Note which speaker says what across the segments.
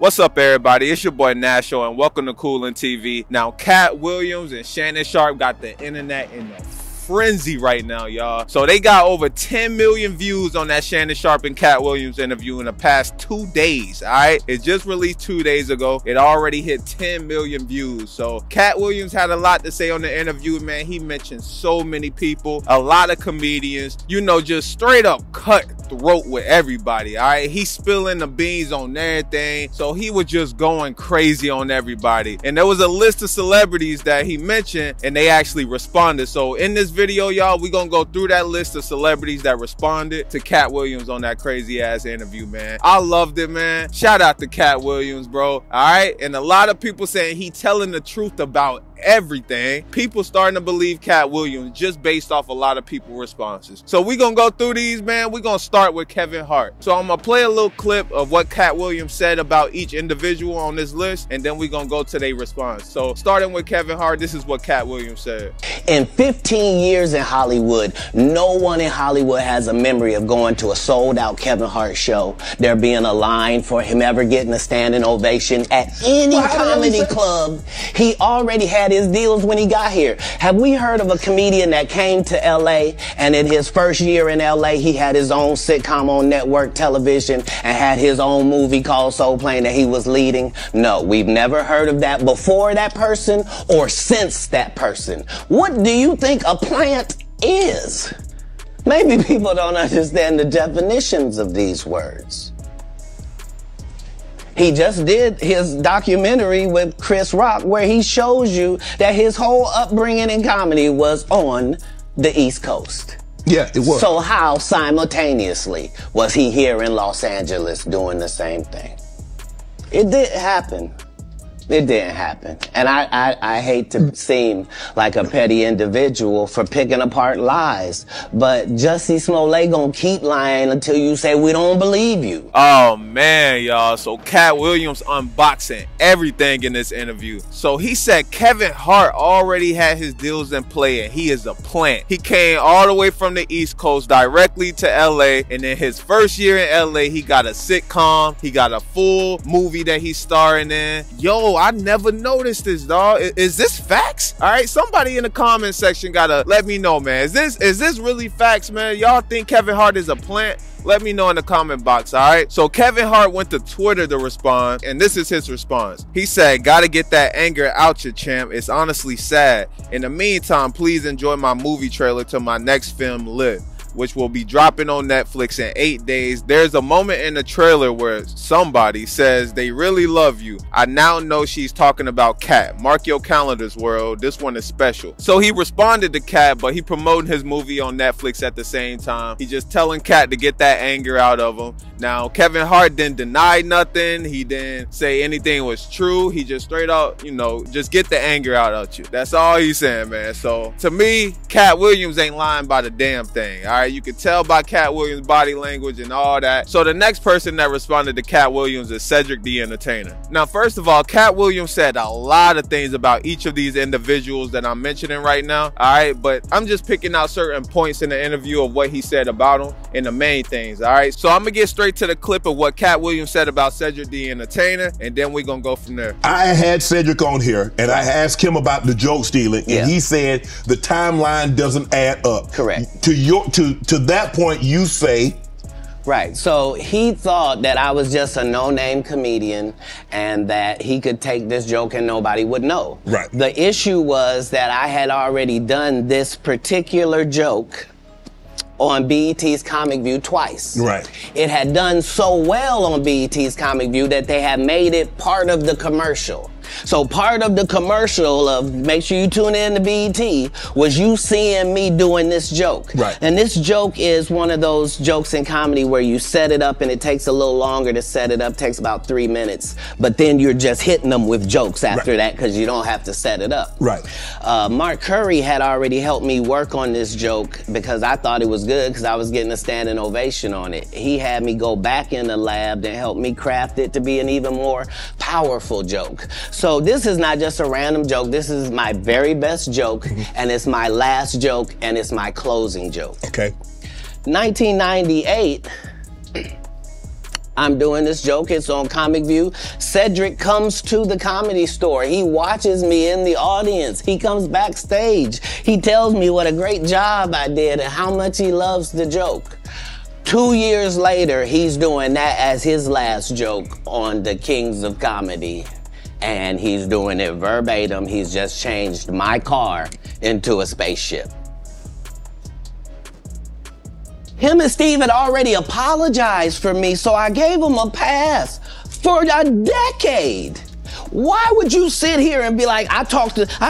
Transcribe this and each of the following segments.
Speaker 1: What's up, everybody? It's your boy Nasho, and welcome to COOLIN TV. Now, Katt Williams and Shannon Sharpe got the internet in a frenzy right now, y'all. So they got over 10 million views on that Shannon Sharpe and Katt Williams interview in the past 2 days, all right? It just released 2 days ago. It already hit 10 million views. So Katt Williams had a lot to say on the interview, man. He mentioned so many people, a lot of comedians, you know, just straight up cutthroat with everybody, all right? He's spilling the beans on everything. So he was just going crazy on everybody. And there was a list of celebrities that he mentioned, and they actually responded. So in this video, y'all, we gonna go through that list of celebrities that responded to Katt Williams on that crazy ass interview, man. I loved it, man. Shout out to Katt Williams, bro. All right, and a lot of people saying he telling the truth about everything. People starting to believe Katt Williams just based off a lot of people responses. So we gonna go through these, man. We gonna start with Kevin Hart. So I'm gonna play a little clip of what Katt Williams said about each individual on this list, and then we gonna go to their response. So starting with Kevin Hart, this is what Katt Williams said.
Speaker 2: In 15 years in Hollywood, no one in Hollywood has a memory of going to a sold-out Kevin Hart show, there being a line for him ever getting a standing ovation at any comedy club. He already had his deals when he got here. Have we heard of a comedian that came to LA and in his first year in LA, he had his own sitcom on network television and had his own movie called Soul Plane that he was leading? No, we've never heard of that before that person or since that person. What do you think a plant is? Maybe people don't understand the definitions of these words. He just did his documentary with Chris Rock where he shows you that his whole upbringing in comedy was on the East Coast.
Speaker 3: Yeah, it was.
Speaker 2: So how simultaneously was he here in Los Angeles doing the same thing? It didn't happen. It didn't happen. And I hate to seem like a petty individual for picking apart lies, but Jussie Smollett gonna keep lying until you say we don't believe you.
Speaker 1: Oh man, y'all. So Katt Williams unboxing everything in this interview. So he said Kevin Hart already had his deals in play and he is a plant. He came all the way from the East Coast directly to LA, and in his first year in LA, he got a sitcom, he got a full movie that he's starring in. Yo, I never noticed this, dog. Is this facts? All right, somebody in the comment section gotta let me know, man. Is this really facts, man? Y'all think Kevin Hart is a plant? Let me know in the comment box, all right? So Kevin Hart went to Twitter to respond, and this is his response. He said, gotta get that anger out your champ. It's honestly sad. In the meantime, please enjoy my movie trailer to my next film, Lit, which will be dropping on Netflix in 8 days. There's a moment in the trailer where somebody says they really love you. I now know she's talking about Katt. Mark your calendars, world. This one is special. So he responded to Katt, but he promoting his movie on Netflix at the same time. He just telling Katt to get that anger out of him. Now, Kevin Hart didn't deny nothing. He didn't say anything was true. He just straight up, you know, just get the anger out of you. That's all he's saying, man. So to me, Katt Williams ain't lying by the damn thing, all right? You can tell by Katt Williams' body language and all that. So the next person that responded to Katt Williams is Cedric The Entertainer. Now, first of all, Katt Williams said a lot of things about each of these individuals that I'm mentioning right now, all right? But I'm just picking out certain points in the interview of what he said about them and the main things, all right? So I'm gonna get straight to the clip of what Katt Williams said about Cedric The Entertainer, and then we're gonna go from there.
Speaker 3: I had Cedric on here, and I asked him about the joke stealing, and he said the timeline doesn't add up.
Speaker 2: Correct.
Speaker 3: To that point, you say.
Speaker 2: Right, so he thought that I was just a no-name comedian and that he could take this joke and nobody would know.
Speaker 3: Right.
Speaker 2: The issue was that I had already done this particular joke on BET's Comic View twice.
Speaker 3: Right.
Speaker 2: It had done so well on BET's Comic View that they had made it part of the commercial. So part of the commercial of make sure you tune in to BET was you seeing me doing this joke.
Speaker 3: Right.
Speaker 2: And this joke is one of those jokes in comedy where you set it up and it takes a little longer to set it up, takes about 3 minutes, but then you're just hitting them with jokes after that because you don't have to set it up.
Speaker 3: Right.
Speaker 2: Mark Curry had already helped me work on this joke because I thought it was good because I was getting a standing ovation on it. He had me go back in the lab and help me craft it to be an even more powerful joke. So this is not just a random joke. This is my very best joke, and it's my last joke, and it's my closing joke.
Speaker 3: Okay.
Speaker 2: 1998, I'm doing this joke, it's on Comic View. Cedric comes to the Comedy Store. He watches me in the audience. He comes backstage. He tells me what a great job I did and how much he loves the joke. 2 years later, he's doing that as his last joke on the Kings of Comedy. And he's doing it verbatim. He's just changed my car into a spaceship. Him and Steve had already apologized for me, so I gave him a pass for a decade. Why would you sit here and be like, I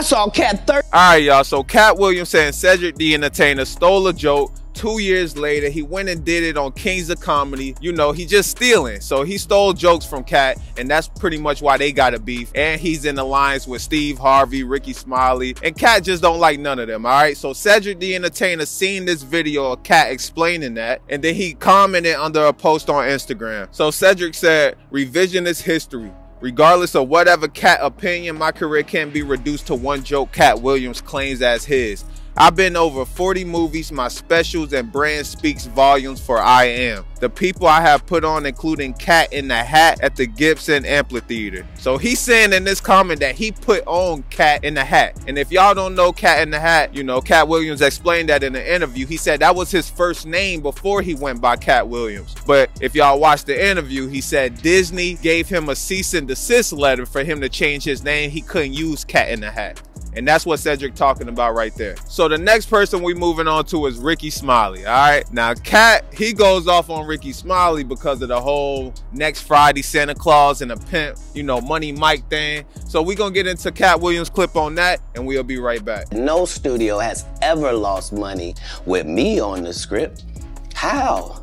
Speaker 2: saw Katt 30.
Speaker 1: All right, y'all. So Katt Williams saying Cedric The Entertainer stole a joke. 2 years later, he went and did it on Kings of Comedy. You know, he just stealing. So he stole jokes from Katt, and that's pretty much why they got a beef. And he's in alliance with Steve, Harvey, Rickey Smiley, and Katt just don't like none of them, all right? So Cedric The Entertainer seen this video of Katt explaining that, and then he commented under a post on Instagram. So Cedric said, revisionist history. Regardless of whatever Katt opinion, my career can't be reduced to one joke Katt Williams claims as his. I've been over 40 movies, my specials and brand speaks volumes for I Am. The people I have put on, including Katt in the Hat at the Gibson Amphitheater. So he's saying in this comment that he put on Katt in the Hat. And if y'all don't know Katt in the Hat, you know, Katt Williams explained that in the interview. He said that was his first name before he went by Katt Williams. But if y'all watch the interview, he said Disney gave him a cease and desist letter for him to change his name. He couldn't use Katt in the Hat. And that's what Cedric talking about right there. So the next person we moving on to is Rickey Smiley, all right? Now, Katt, he goes off on Rickey Smiley because of the whole next Friday Santa Claus and a pimp, you know, Money Mike thing. So we gonna get into Katt Williams' clip on that, and we'll be right back.
Speaker 2: No studio has ever lost money with me on the script. How?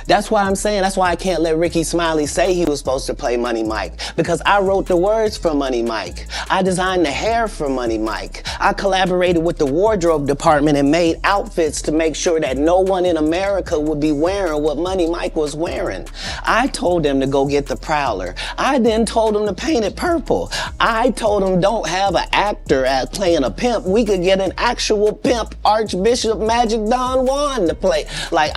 Speaker 2: That's why I'm saying, that's why I can't let Rickey Smiley say he was supposed to play Money Mike, because I wrote the words for Money Mike. I designed the hair for Money Mike. I collaborated with the wardrobe department and made outfits to make sure that no one in America would be wearing what Money Mike was wearing. I told him to go get the Prowler. I then told him to paint it purple. I told him don't have an actor at playing a pimp. We could get an actual pimp, Archbishop Magic Don Juan, to play. Like,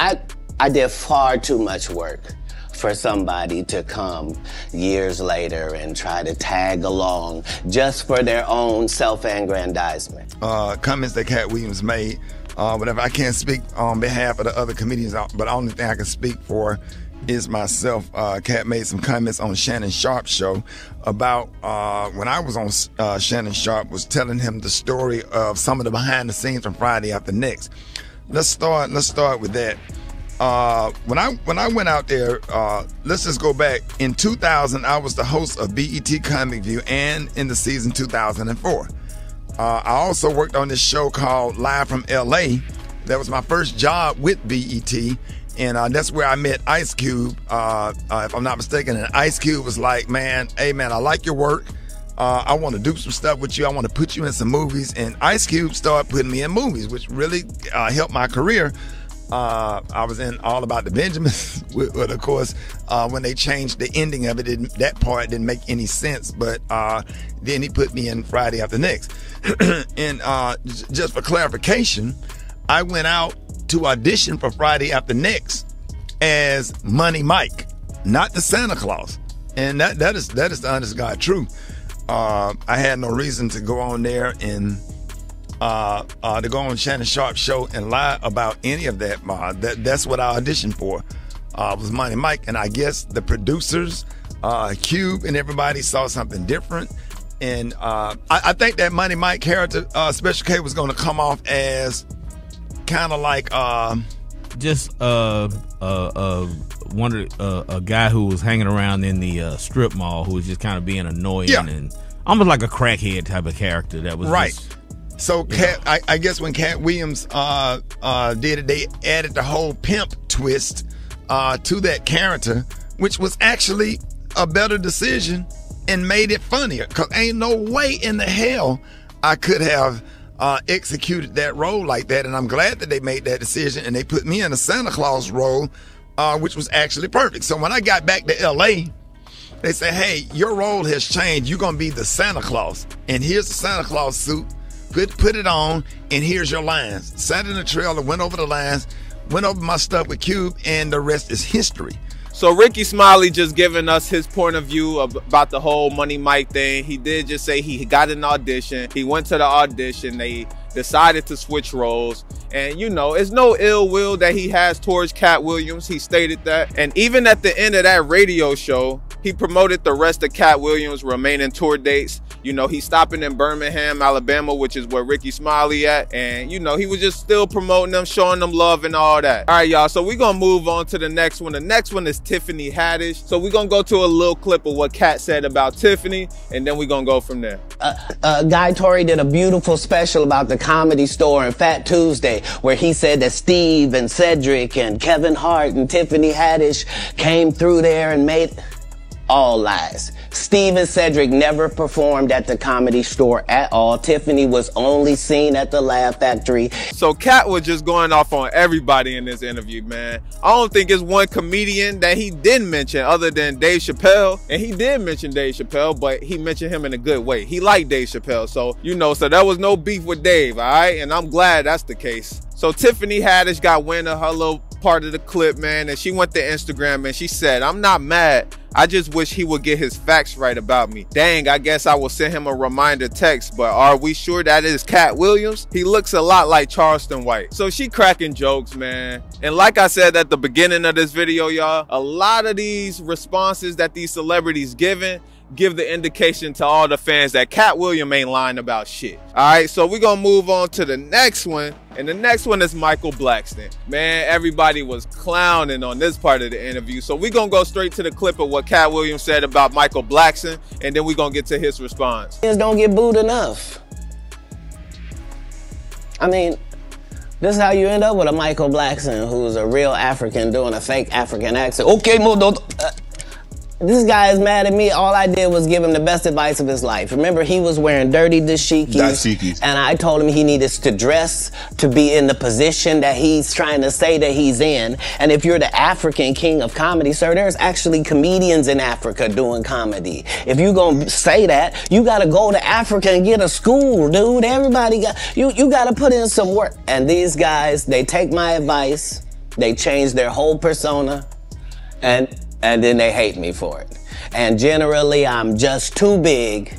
Speaker 2: I did far too much work for somebody to come years later and try to tag along just for their own self-aggrandizement.
Speaker 4: Comments that Katt Williams made, whatever. I can't speak on behalf of the other comedians, but the only thing I can speak for is myself. Katt made some comments on Shannon Sharpe's show about when I was on Shannon Sharpe, was telling him the story of some of the behind the scenes from Friday After Next. Let's start with that. When I went out there, let's just go back. In 2000, I was the host of BET Comic View, and in the season 2004. I also worked on this show called Live from LA. That was my first job with BET, and that's where I met Ice Cube, if I'm not mistaken. And Ice Cube was like, man, hey man, I like your work. I want to do some stuff with you. I want to put you in some movies. And Ice Cube started putting me in movies, which really helped my career. I was in All About the Benjamins, but of course, when they changed the ending of it, that part didn't make any sense. But then he put me in Friday After Next. And just for clarification, I went out to audition for Friday After Next as Money Mike, not the Santa Claus. And that is the honest God truth. I had no reason to go on there and to go on Shannon Sharpe's show and lie about any of that. That's what I auditioned for, was Money Mike. And I guess the producers, Cube and everybody saw something different. And I think that Money Mike character, Special K, was going to come off as kind of like
Speaker 5: just a guy who was hanging around in the strip mall, who was just kind of being annoying, and almost like a crackhead type of character. That was
Speaker 4: right.
Speaker 5: Just,
Speaker 4: so I guess when Katt Williams did it, they added the whole pimp twist to that character, which was actually a better decision and made it funnier. Cause ain't no way in the hell I could have executed that role like that. And I'm glad that they made that decision and they put me in a Santa Claus role, which was actually perfect. So when I got back to LA, they said, hey, your role has changed. You're going to be the Santa Claus. And here's the Santa Claus suit. Put it on, and here's your lines. Sat in the trailer, went over the lines, went over my stuff with Cube, and the rest is history.
Speaker 1: So Rickey Smiley just giving us his point of view about the whole Money Mike thing. He did just say he got an audition. He went to the audition. They decided to switch roles. And you know, it's no ill will that he has towards Katt Williams. He stated that. And even at the end of that radio show, he promoted the rest of Katt Williams' remaining tour dates. You know, he's stopping in Birmingham, Alabama, which is where Rickey Smiley at. And, you know, he was just still promoting them, showing them love and all that. All right, y'all. So we're going to move on to the next one. The next one is Tiffany Haddish. So we're going to go to a little clip of what Katt said about Tiffany, and then we're going to go from there.
Speaker 2: Guy Torrey did a beautiful special about the Comedy Store and Fat Tuesday, where he said that Steve and Cedric and Kevin Hart and Tiffany Haddish came through there and made... All lies. Steve and Cedric never performed at the Comedy Store at all. Tiffany was only seen at the Laugh Factory.
Speaker 1: So Katt was just going off on everybody in this interview, man. I don't think it's one comedian that he didn't mention other than Dave Chappelle. And he did mention Dave Chappelle, but he mentioned him in a good way. He liked Dave Chappelle, so, you know, so there was no beef with Dave, all right? And I'm glad that's the case. So Tiffany Haddish got wind of her little part of the clip, man, and she went to Instagram and she said, "I'm not mad. I just wish he would get his facts right about me. Dang, I guess I will send him a reminder text, but are we sure that is Katt Williams? He looks a lot like Charleston White." So she cracking jokes, man. And like I said at the beginning of this video, y'all, a lot of these responses that these celebrities give the indication to all the fans that Katt Williams ain't lying about shit. All right, so we're gonna move on to the next one, and the next one is Michael Blackson. Man, everybody was clowning on this part of the interview, so we're gonna go straight to the clip of what Katt Williams said about Michael Blackson, and then we're gonna get to his response.
Speaker 2: Don't get booed enough. I mean, this is how you end up with a Michael Blackson who's a real African doing a fake African accent. Okay, this guy is mad at me. All I did was give him the best advice of his life. Remember, he was wearing dirty dashikis, and I told him he needed to dress to be in the position that he's trying to say that he's in. And if you're the African king of comedy, sir, there's actually comedians in Africa doing comedy. If you're gonna say that, you gotta go to Africa and get a school, dude. Everybody got, you gotta put in some work. And these guys, they take my advice, they change their whole persona, and then they hate me for it. And generally, I'm just too big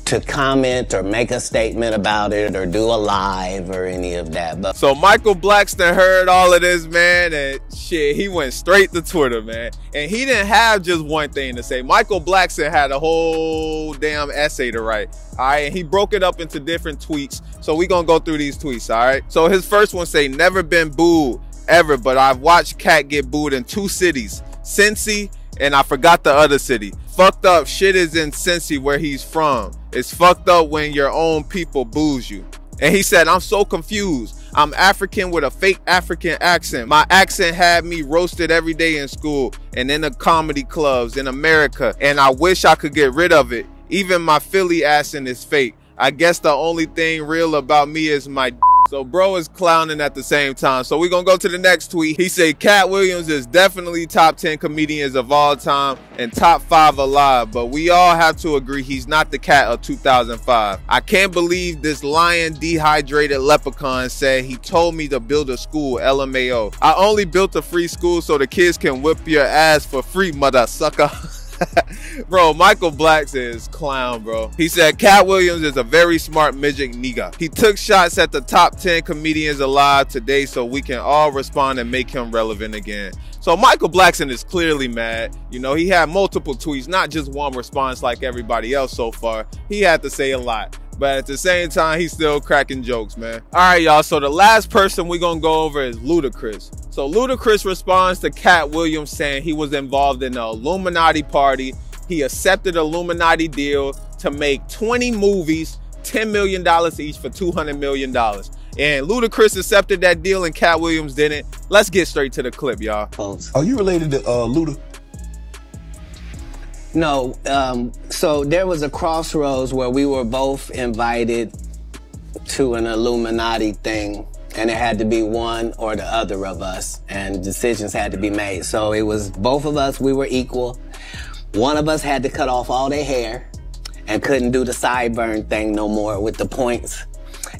Speaker 2: to comment or make a statement about it or do a live or any of that. But
Speaker 1: so Michael Blackson heard all of this, man, and shit, he went straight to Twitter, man. And he didn't have just one thing to say. Michael Blackson had a whole damn essay to write. All right, and he broke it up into different tweets. So we gonna go through these tweets, all right? So his first one say, "Never been booed ever, but I've watched Katt get booed in 2 cities. Cincy, and I forgot the other city. Fucked up shit is in Cincy where he's from. It's fucked up when your own people booze you." And he said, "I'm so confused. I'm African with a fake African accent. My accent had me roasted every day in school and in the comedy clubs in America, and I wish I could get rid of it. Even my Philly accent is fake. I guess the only thing real about me is my d." So bro is clowning at the same time. So we're gonna go to the next tweet. He said Katt Williams is definitely top 10 comedians of all time and top 5 alive, but we all have to agree he's not the Katt of 2005. I can't believe this lying dehydrated leprechaun said he told me to build a school, LMAO. I only built a free school so the kids can whip your ass for free, mother sucker. Bro, Michael Blackson is clown, bro. He said Katt Williams is a very smart midget nigga. He took shots at the top 10 comedians alive today so we can all respond and make him relevant again. So Michael Blackson is clearly mad. You know, he had multiple tweets, not just one response like everybody else so far. He had to say a lot. But at the same time, he's still cracking jokes, man. All right, y'all. So the last person we're going to go over is Ludacris. So Ludacris responds to Katt Williams saying he was involved in the Illuminati party. He accepted an Illuminati deal to make 20 movies, $10 million each for $200 million. And Ludacris accepted that deal and Katt Williams didn't. Let's get straight to the clip, y'all.
Speaker 3: Are you related to Luda?
Speaker 2: No, so there was a crossroads where we were both invited to an Illuminati thing, and it had to be one or the other of us, and decisions had to be made. So it was both of us, we were equal. One of us had to cut off all their hair and couldn't do the sideburn thing no more with the points.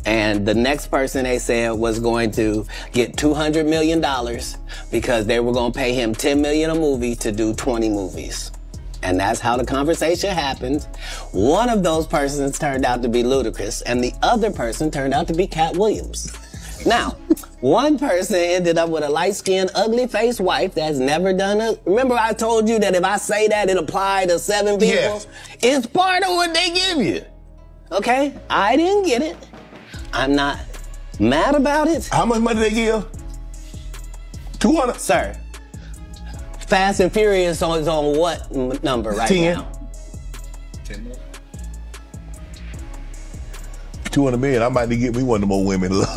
Speaker 2: And the next person they said was going to get $200 million because they were going to pay him $10 million a movie to do 20 movies. And that's how the conversation happened. One of those persons turned out to be Ludacris, and the other person turned out to be Katt Williams. Now, one person ended up with a light-skinned, ugly-faced wife that's never done it. Remember I told you that if I say that, it applied to 7 people?
Speaker 3: Yes.
Speaker 2: It's part of what they give you. Okay? I didn't get it. I'm not mad about it.
Speaker 3: How much money they give? 200?
Speaker 2: Sir, Fast and Furious is on what number right
Speaker 3: 10.
Speaker 2: now?
Speaker 1: 10 million.
Speaker 3: 200 million. I might need to get me one of them old women look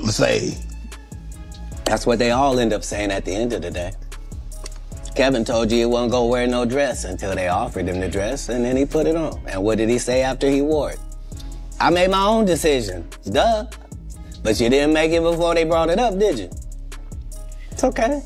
Speaker 3: the same.
Speaker 2: That's what they all end up saying at the end of the day. Kevin told you he wasn't gonna wear no dress until they offered him the dress, and then he put it on. And what did he say after he wore it? I made my own decision. Duh. But you didn't make it before they brought it up, did you? It's okay.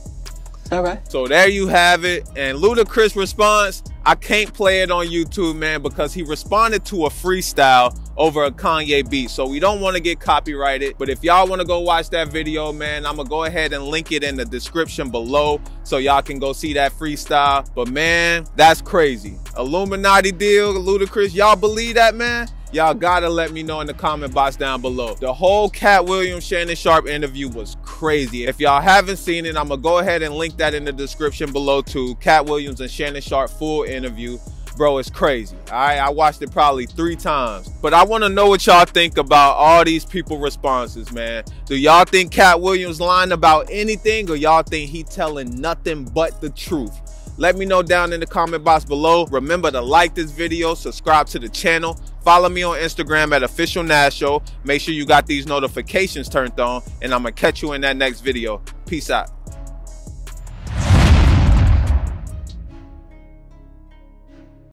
Speaker 2: All right.
Speaker 1: So there you have it. And Ludacris' response, I can't play it on YouTube, man, because he responded to a freestyle over a Kanye beat. So we don't want to get copyrighted. But if y'all want to go watch that video, man, I'm going to go ahead and link it in the description below so y'all can go see that freestyle. But man, that's crazy. Illuminati deal, Ludacris, y'all believe that, man? Y'all gotta let me know in the comment box down below. The whole Katt Williams, Shannon Sharpe interview was crazy. If y'all haven't seen it, I'm gonna go ahead and link that in the description below too. Katt Williams and Shannon Sharpe full interview. Bro, it's crazy. All right, I watched it probably 3 times. But I want to know what y'all think about all these people responses, man. Do y'all think Katt Williams lying about anything, or y'all think he telling nothing but the truth? Let me know down in the comment box below. Remember to like this video, subscribe to the channel, follow me on Instagram at official Nasho. Make sure you got these notifications turned on, and I'm gonna catch you in that next video. Peace out.